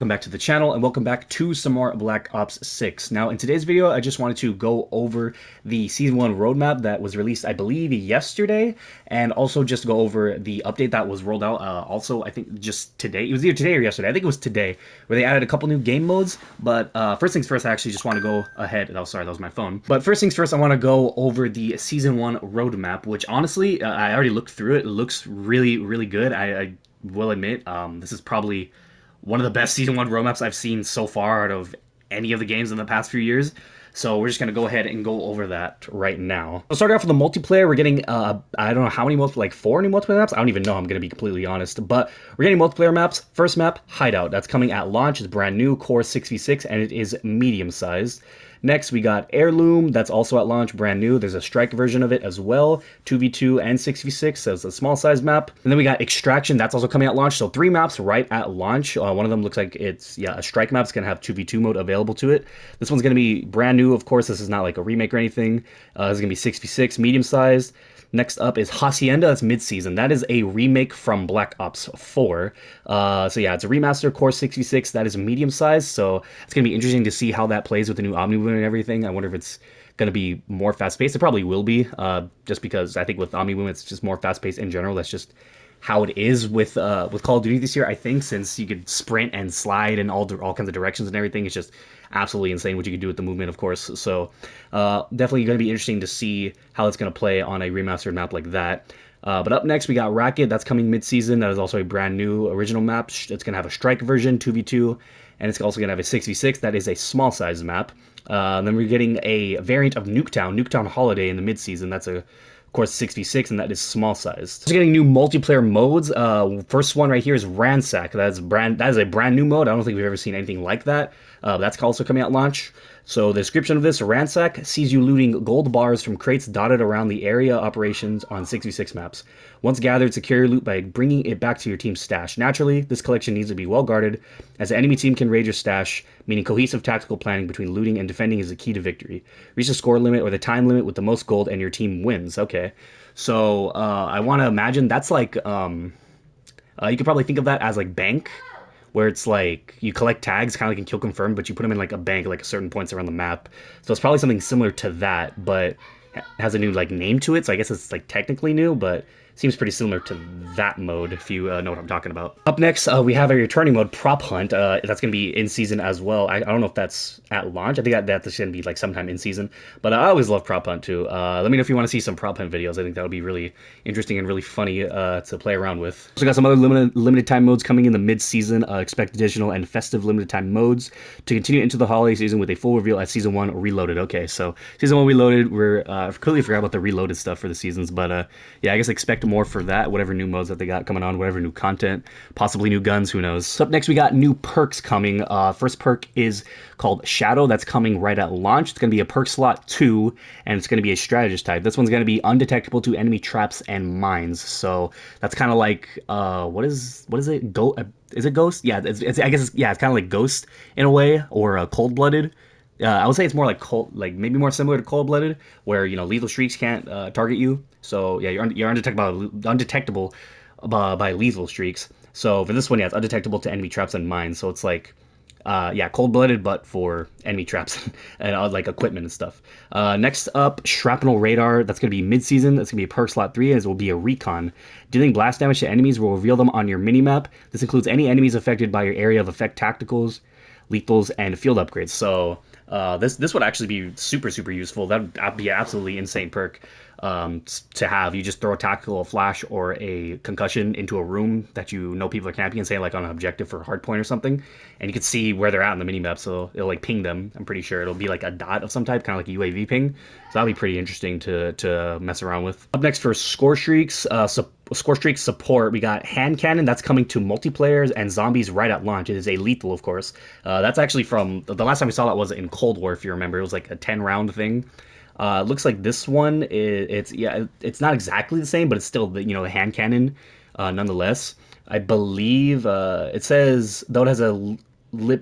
Welcome back to the channel and welcome back to some more Black Ops 6. Now in today's video I just wanted to go over the Season 1 roadmap that was released I believe yesterday, and also just go over the update that was rolled out also I think just today. It was either today or yesterday. I think it was today, where they added a couple new game modes. But first things first, I actually just want to go ahead. Oh sorry, that was my phone. But first things first, I want to go over the Season 1 roadmap, which honestly I already looked through it. It looks really good. I will admit this is probably one of the best Season 1 roadmaps I've seen so far out of any of the games in the past few years. So we're just going to go ahead and go over that right now. So starting off with the multiplayer, we're getting, I don't know how many, like 4 new multiplayer maps? I don't even know, I'm going to be completely honest. But we're getting multiplayer maps. First map, Hideout. That's coming at launch. It's brand new, core 6v6, and it is medium-sized. Next, we got Heirloom. That's also at launch, brand new. There's a strike version of it as well, 2v2 and 6v6, so it's a small size map. And then we got Extraction. That's also coming at launch, so 3 maps right at launch. One of them looks like it's, a strike map. It's going to have 2v2 mode available to it. This one's going to be brand new, of course. This is not like a remake or anything. This is going to be 6v6, medium sized. Next up is Hacienda. That's mid-season. That is a remake from Black Ops 4. So yeah, it's a remaster, core 6v6. That is medium-sized, so it's going to be interesting to see how that plays with the new Omni Movement and everything. I wonder if it's going to be more fast-paced. It probably will be, just because I think with Omni Movement, it's just more fast-paced in general. That's just how it is with Call of Duty this year, I think, since you could sprint and slide in all kinds of directions and everything. It's just absolutely insane what you can do with the movement, of course. So definitely going to be interesting to see how it's going to play on a remastered map like that. But up next, we got Racket. That's coming mid-season. That is also a brand new original map. It's going to have a strike version, 2v2, and it's also going to have a 6v6. That is a small size map. Then we're getting a variant of Nuketown Holiday in the mid-season. That's a, of course, 6v6, and that is small sized. So getting new multiplayer modes. First one right here is Ransack. That is a brand new mode. I don't think we've ever seen anything like that. That's also coming at launch. So the description of this: Ransack sees you looting gold bars from crates dotted around the area operations on 6v6 maps. Once gathered, secure your loot by bringing it back to your team's stash. Naturally, this collection needs to be well guarded, as the enemy team can raid your stash, meaning cohesive tactical planning between looting and defending is the key to victory. Reach the score limit or the time limit with the most gold and your team wins. Okay, so I want to imagine that's like, you could probably think of that as like Bank, where it's like you collect tags, kind of like in Kill Confirmed, but you put them in like a bank, like certain points around the map. So it's probably something similar to that, but has a new like name to it. So I guess it's like technically new, but seems pretty similar to that mode, if you know what I'm talking about. Up next, we have a returning mode, Prop Hunt. That's going to be in season as well. I don't know if that's at launch. I think that's going to be like sometime in season. But I always love Prop Hunt too. Let me know if you want to see some Prop Hunt videos. I think that would be really interesting and really funny to play around with. So we got some other limited time modes coming in the mid-season. Expect additional and festive limited time modes to continue into the holiday season with a full reveal at Season 1 Reloaded. Okay, so Season 1 Reloaded, we're completely forgot about the Reloaded stuff for the seasons. But yeah, I guess expect more for that, whatever new modes that they got coming on, whatever new content, possibly new guns, who knows. So up next, we got new perks coming. First perk is called Shadow. That's coming right at launch. It's going to be a perk slot 2, and it's going to be a strategist type. This one's going to be undetectable to enemy traps and mines. So that's kind of like, what is it? Is it Ghost? Yeah, I guess it's kind of like Ghost in a way, or Cold-Blooded. I would say it's more like maybe more similar to Cold-Blooded, where lethal streaks can't target you. So yeah, you're undetectable by lethal streaks. So for this one, yeah, it's undetectable to enemy traps and mines. So it's like, yeah, Cold-Blooded, but for enemy traps and like equipment and stuff. Next up, Shrapnel Radar. That's gonna be mid-season. That's gonna be a perk slot 3, as it will be a recon. Dealing blast damage to enemies will reveal them on your minimap. This includes any enemies affected by your area of effect tacticals, lethals, and field upgrades. So this would actually be super useful. That'd be an absolutely insane perk to have. You just throw a tactical, a flash, or a concussion into a room that people are camping, and say like on an objective for hardpoint or something, and you can see where they're at in the minimap. So it'll like ping them. I'm pretty sure it'll be like a dot of some type, kind of like a UAV ping. So that'll be pretty interesting to mess around with. Up next for score streaks, score streak support, we got Hand Cannon. That's coming to multiplayers and zombies right at launch. It is a lethal, of course. That's actually from the last time we saw that was in Cold War, if you remember. It was like a 10-round thing. It looks like this one it's not exactly the same, but it's still the hand cannon nonetheless. I believe it says though it has a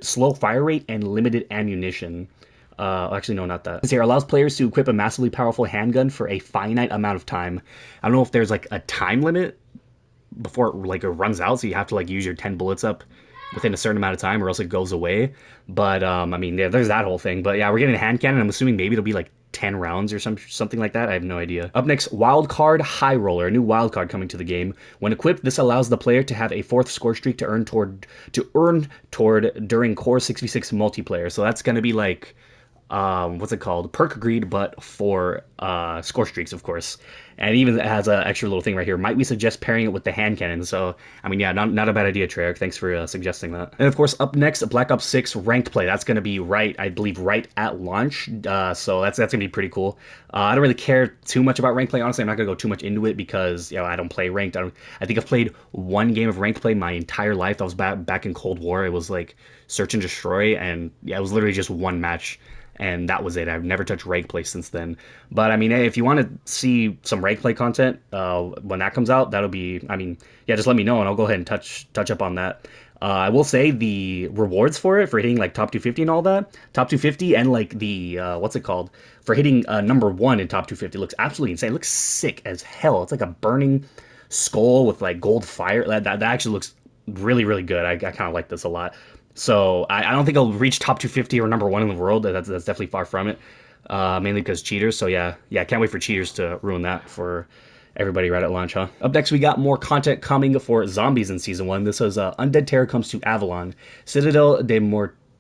slow fire rate and limited ammunition. Actually, no, not that. It allows players to equip a massively powerful handgun for a finite amount of time. I don't know if there's like a time limit before it runs out, so you have to like use your 10 bullets up within a certain amount of time, or else it goes away. But I mean, yeah, there's that whole thing. But yeah, we're getting a hand cannon. I'm assuming maybe it'll be like 10 rounds or something like that. I have no idea. Up next, Wildcard High Roller, a new wildcard coming to the game. When equipped, this allows the player to have a fourth score streak to earn toward during core 6v6 multiplayer. So that's gonna be like what's it called? Perk greed, but for score streaks, of course. And even it has an extra little thing right here. Might we suggest pairing it with the hand cannon? So, I mean, yeah, not a bad idea, Treyarch. Thanks for suggesting that. And of course, up next, Black Ops 6 ranked play. That's going to be I believe, right at launch. So that's going to be pretty cool. I don't really care too much about ranked play. Honestly, I'm not going to go too much into it because, I don't play ranked. I think I've played one game of ranked play my entire life. That was back in Cold War. It was like Search and Destroy, and yeah, it was literally just one match. And that was it. I've never touched rank play since then. But I mean, hey, if you want to see some rank play content when that comes out, that'll be. I mean, yeah, just let me know and I'll go ahead and touch up on that. I will say the rewards for it for hitting like top 250 and all that, top 250 and like the what's it called for hitting #1 in top 250 looks absolutely insane. It looks sick as hell. It's like a burning skull with like gold fire. That actually looks really good. I kind of like this a lot. So I don't think I'll reach top 250 or #1 in the world. That's definitely far from it. Mainly because cheaters. So yeah, can't wait for cheaters to ruin that for everybody right at launch, huh? Up next, we got more content coming for zombies in Season 1. This is Undead Terror comes to Avalon. Citadel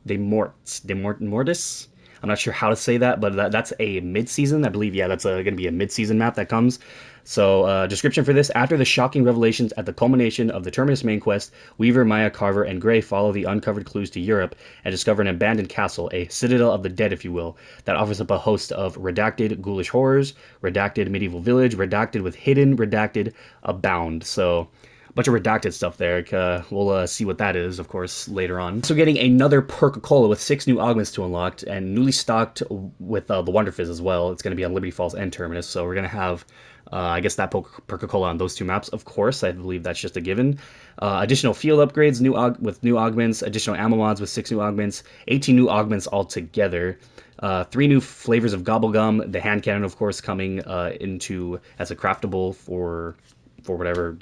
Mortis. I'm not sure how to say that, but that's a mid-season. I believe, yeah, that's going to be a mid-season map that comes. So, description for this. After the shocking revelations at the culmination of the Terminus main quest, Weaver, Maya, Carver, and Gray follow the uncovered clues to Europe and discover an abandoned castle, a citadel of the dead, if you will, that offers up a host of redacted ghoulish horrors, redacted medieval village, redacted with hidden, redacted abound. So, bunch of redacted stuff there. We'll see what that is, of course, later on. So getting another Perk-a-Cola with 6 new augments to unlock and newly stocked with the Wonder Fizz as well. It's going to be on Liberty Falls and Terminus, so we're going to have I guess that Perk-a-Cola on those two maps, of course. I believe that's just a given. Additional field upgrades with new augments, additional ammo mods with 6 new augments, 18 new augments altogether. 3 new flavors of Gobblegum, the hand cannon, of course, coming into as a craftable for whatever,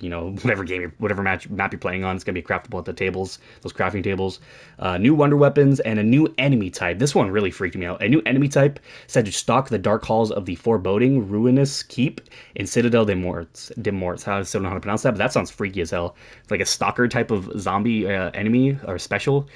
whatever map you're playing on. It's gonna be craftable at the tables, those crafting tables. New wonder weapons and a new enemy type. This one really freaked me out. A new enemy type said to stalk the dark halls of the foreboding ruinous keep in Citadel de Morts. I still don't know how to pronounce that, but that sounds freaky as hell. It's like a stalker type of zombie enemy or special.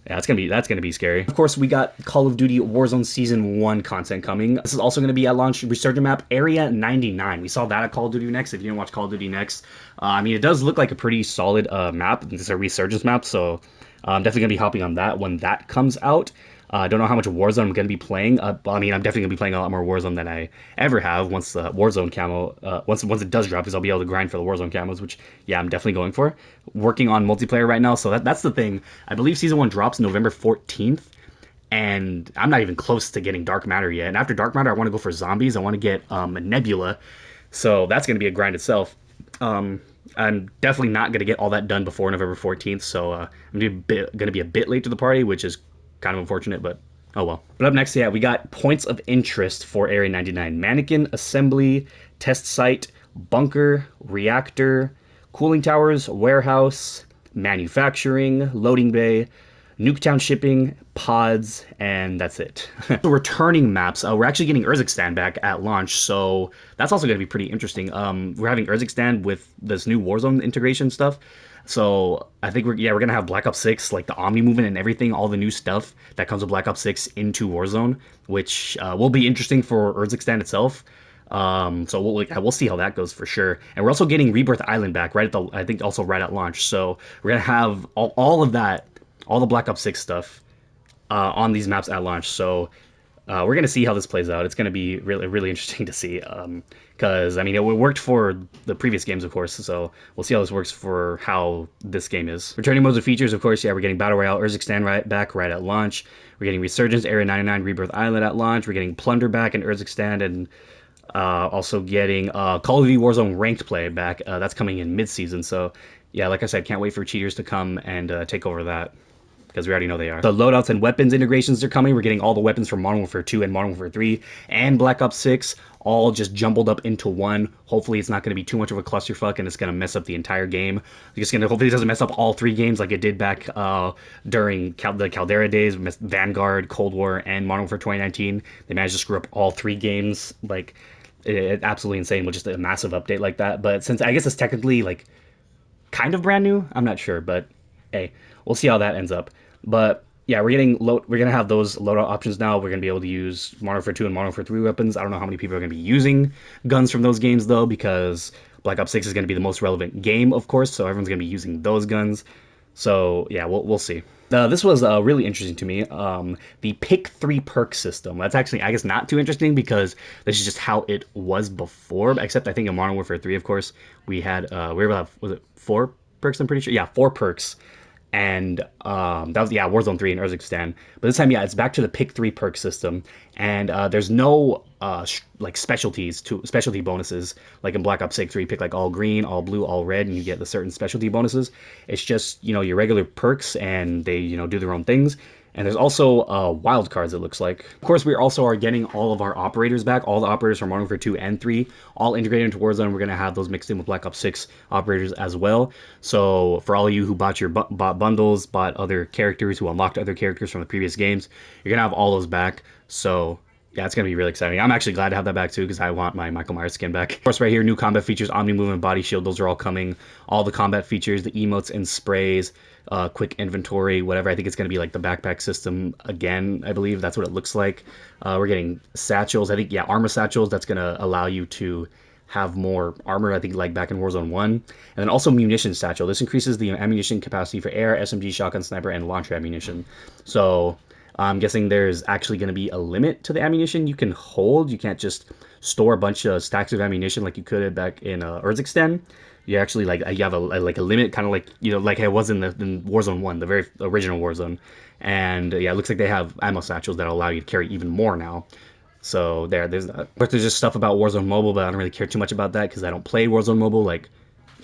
Yeah, that's gonna be scary. Of course, we got Call of Duty Warzone Season 1 content coming. This is also gonna be at launch. Resurgent map Area 99. We saw that at Call of Duty Next. If you didn't watch Call of Duty Next, I mean, it does look like a pretty solid map. This is a Resurgence map, so I'm definitely gonna be hopping on that when that comes out. I don't know how much Warzone I'm going to be playing. I mean, I'm definitely going to be playing a lot more Warzone than I ever have once the Warzone camo, once it does drop, because I'll be able to grind for the Warzone camos, which, yeah, I'm definitely going for. Working on multiplayer right now, so that's the thing. I believe Season 1 drops November 14th, and I'm not even close to getting Dark Matter yet. And after Dark Matter, I want to go for zombies. I want to get a Nebula, so that's going to be a grind itself. I'm definitely not going to get all that done before November 14th, so I'm going to be a bit late to the party, which is kind of unfortunate, but oh well. But up next, yeah, we got points of interest for Area 99. Mannequin, assembly, test site, bunker, reactor, cooling towers, warehouse, manufacturing, loading bay, Nuketown shipping, pods, and that's it. So returning maps, we're actually getting Urzikstan back at launch, so that's also going to be pretty interesting. We're having Urzikstan with this new Warzone integration stuff. So I think we're gonna have Black Ops 6, like the Omni movement and everything, all the new stuff that comes with Black Ops 6 into Warzone, which will be interesting for Urzikstan itself. So we'll see how that goes for sure. And we're also getting Rebirth Island back I think also right at launch. So we're gonna have all of that, all the Black Ops 6 stuff on these maps at launch. So we're going to see how this plays out. It's going to be really interesting to see because, I mean, it worked for the previous games, of course, so we'll see how this works for how this game is. Returning modes and features, of course, yeah, we're getting Battle Royale, Urzikstan back right at launch. We're getting Resurgence, Area 99, Rebirth Island at launch. We're getting Plunder back in Urzikstan, and also getting Call of Duty Warzone Ranked Play back. That's coming in mid-season, so yeah, like I said, can't wait for cheaters to come and take over that. because we already know they are. The loadouts and weapons integrations are coming. We're getting all the weapons from Modern Warfare 2 and Modern Warfare 3 and Black Ops 6 all just jumbled up into one. Hopefully it's not going to be too much of a clusterfuck and it's going to mess up the entire game. Hopefully it doesn't mess up all 3 games like it did back during the Caldera days, Vanguard, Cold War, and Modern Warfare 2019. They managed to screw up all 3 games. Like, it's absolutely insane with just a massive update like that. But since I guess it's technically like kind of brand new, I'm not sure, but hey, we'll see how that ends up. But yeah, we're gonna have those loadout options now. We're gonna be able to use Modern Warfare 2 and Modern Warfare 3 weapons. I don't know how many people are gonna be using guns from those games though, because Black Ops 6 is gonna be the most relevant game, of course, so everyone's gonna be using those guns. So yeah, we'll see. This was really interesting to me. The pick 3 perk system. That's actually, I guess, not too interesting because this is just how it was before. Except I think in Modern Warfare 3, of course, we had we were able to have, was it 4 perks? I'm pretty sure. Yeah, 4 perks. And that was, yeah, Warzone 3 and Urzikstan. But this time, yeah, it's back to the pick 3 perk system, and there's no like specialty bonuses like in Black Ops 6 where you pick like all green, all blue, all red, and you get the certain specialty bonuses. It's just, you know, your regular perks, and they, you know, do their own things. And there's also Wildcards, it looks like. Of course, we also are getting all of our operators back, all the operators from Modern Warfare 2 and 3, all integrated into Warzone. We're going to have those mixed in with Black Ops 6 operators as well. So for all of you who bought your bought bundles, bought other characters, who unlocked other characters from the previous games, you're going to have all those back. So yeah, it's going to be really exciting. I'm actually glad to have that back too, because I want my Michael Myers skin back. Of course, right here, new combat features, Omni Movement, Body Shield, those are all coming. All the combat features, the emotes and sprays, quick inventory, whatever. I think it's going to be like the backpack system again, I believe. That's what it looks like. We're getting satchels. I think, yeah, armor satchels. That's going to allow you to have more armor, I think, like back in Warzone 1. And then also munition satchel. This increases the ammunition capacity for air, SMG, shotgun, sniper, and launcher ammunition. So I'm guessing there's actually going to be a limit to the ammunition you can hold. You can't just store a bunch of stacks of ammunition like you could back in Urzikstan. You actually you have a limit, kind of like, you know, like it was in Warzone 1, the very original Warzone. And yeah, it looks like they have ammo satchels that allow you to carry even more now. So there's that. But there's just stuff about Warzone Mobile, but I don't really care too much about that because I don't play Warzone Mobile like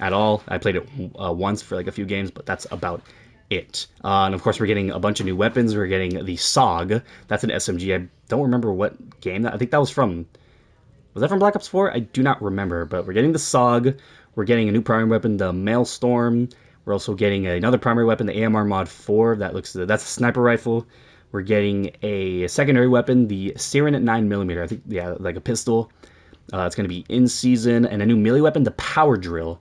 at all. I played it once for like a few games, but that's about it. And of course, we're getting a bunch of new weapons. We're getting the SOG. That's an SMG. I don't remember what game that. I think that was from. Was that from Black Ops 4? I do not remember. But we're getting the SOG. We're getting a new primary weapon, the Maelstrom. We're also getting another primary weapon, the AMR Mod 4. That's a sniper rifle. We're getting a secondary weapon, the Siren at 9mm. I think, yeah, like a pistol. It's going to be in season. And a new melee weapon, the Power Drill.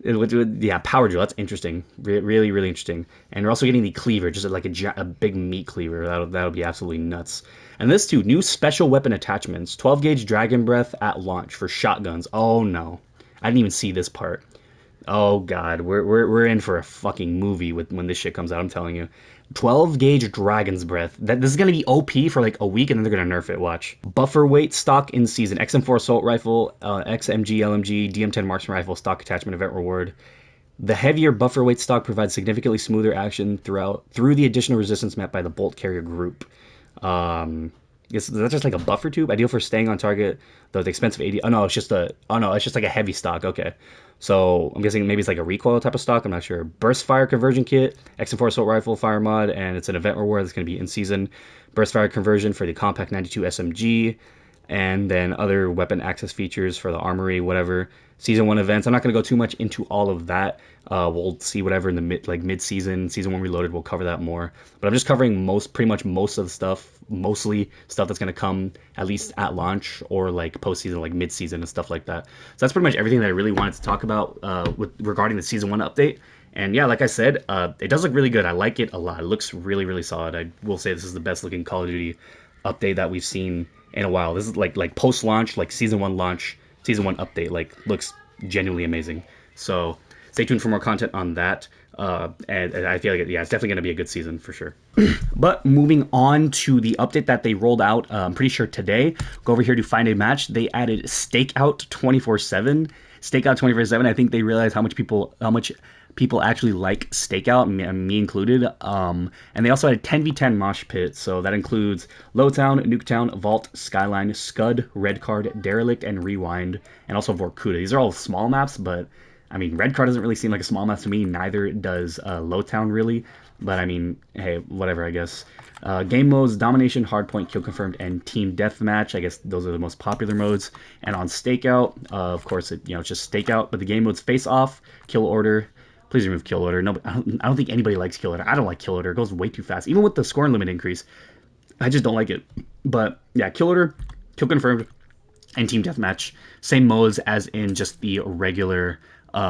Yeah, Power Drill. That's interesting. Really, really interesting. And we're also getting the Cleaver, just like a big meat cleaver. That'll be absolutely nuts. And this too, new special weapon attachments. 12 gauge Dragon Breath at launch for shotguns. Oh no, I didn't even see this part. Oh god, we're in for a fucking movie when this shit comes out. I'm telling you. 12 gauge Dragon's Breath. This is gonna be OP for like a week, and then they're gonna nerf it. Watch. Buffer weight stock in season. XM4 assault rifle, XMG LMG, DM10 marksman rifle stock attachment event reward. The heavier buffer weight stock provides significantly smoother action through the additional resistance met by the bolt carrier group. Is that just like a buffer tube? Ideal for staying on target, though the expensive 80. Oh no, it's just like a heavy stock. Okay. So I'm guessing maybe it's like a recoil type of stock. I'm not sure. Burst fire conversion kit, XM4 assault rifle fire mod, and it's an event reward that's going to be in season. Burst fire conversion for the compact 92 SMG, and then other weapon access features for the armory, whatever. Season 1 events. I'm not going to go too much into all of that. We'll see whatever in the mid-season. Season 1 Reloaded, we'll cover that more. But I'm just covering pretty much most of the stuff, mostly stuff that's going to come at least at launch or like post-season, like mid-season and stuff like that. So that's pretty much everything that I really wanted to talk about regarding the Season 1 update. And yeah, like I said, it does look really good. I like it a lot. It looks really, really solid. I will say this is the best looking Call of Duty update that we've seen in a while. This is like post-launch, like Season 1 launch, Season 1 update, like looks genuinely amazing. So stay tuned for more content on that. And I feel like, it's definitely going to be a good season for sure. But moving on to the update that they rolled out, I'm pretty sure today. Go over here to find a match. They added Stakeout 24/7. Stakeout 24/7. I think they realized how much people actually like Stakeout, me included. And they also had a 10v10 mosh pit, so that includes Lowtown, Nuketown, Vault, Skyline, Scud, Red Card, Derelict, and Rewind, and also Vorkuta. These are all small maps, but I mean, Red Card doesn't really seem like a small map to me. Neither does Lowtown really. But I mean, hey, whatever, I guess. Game modes: Domination, Hardpoint, Kill Confirmed, and Team Deathmatch. I guess those are the most popular modes. And on Stakeout, of course, it's just Stakeout. But the game modes: Face Off, Kill Order. Please remove Kill Order. No, I don't think anybody likes Kill Order. I don't like Kill Order. It goes way too fast. Even with the scoring limit increase, I just don't like it. But yeah, Kill Order, Kill Confirmed, and Team Deathmatch. Same modes as in just the regular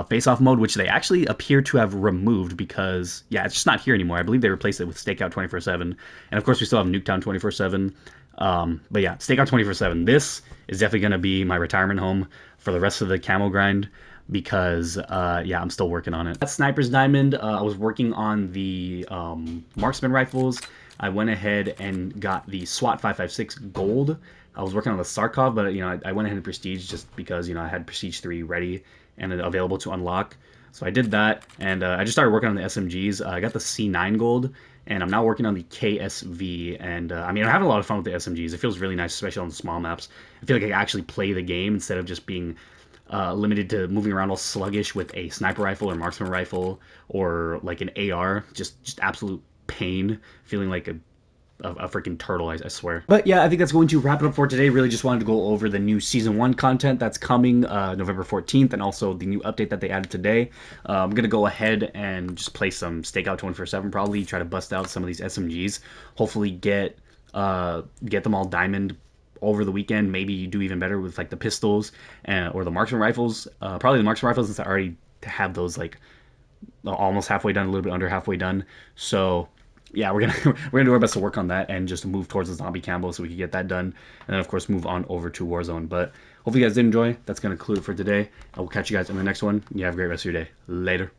face-off mode, which they actually appear to have removed because, yeah, it's just not here anymore. I believe they replaced it with Stakeout 24/7. And of course, we still have Nuketown 24/7. But yeah, Stakeout 24/7. This is definitely going to be my retirement home for the rest of the camo grind because, yeah, I'm still working on it. That Sniper's Diamond, I was working on the marksman rifles. I went ahead and got the SWAT 556 Gold. I was working on the Sarkov, but I went ahead and Prestige just because I had Prestige 3 ready and available to unlock. So I did that, and I just started working on the SMGs. I got the C9 Gold, and I'm now working on the KSV. And I mean, I'm having a lot of fun with the SMGs. It feels really nice, especially on the small maps. I feel like I can actually play the game instead of just being limited to moving around all sluggish with a sniper rifle or marksman rifle or like an AR. Just absolute pain, feeling like a freaking turtle, I swear. But yeah, I think that's going to wrap it up for today. Really just wanted to go over the new Season 1 content that's coming November 14th, and also the new update that they added today. I'm going to go ahead and just play some Stakeout 24/7, probably try to bust out some of these SMGs. Hopefully get them all diamond over the weekend. Maybe you do even better with like the pistols or the marksman rifles. Probably the marksman rifles, since I already have those like almost halfway done, a little bit under halfway done. So yeah, we're gonna do our best to work on that and just move towards the zombie combo so we can get that done, and then of course move on over to Warzone. But hopefully you guys did enjoy. That's gonna conclude it for today. I will catch you guys in the next one. You have a great rest of your day. Later.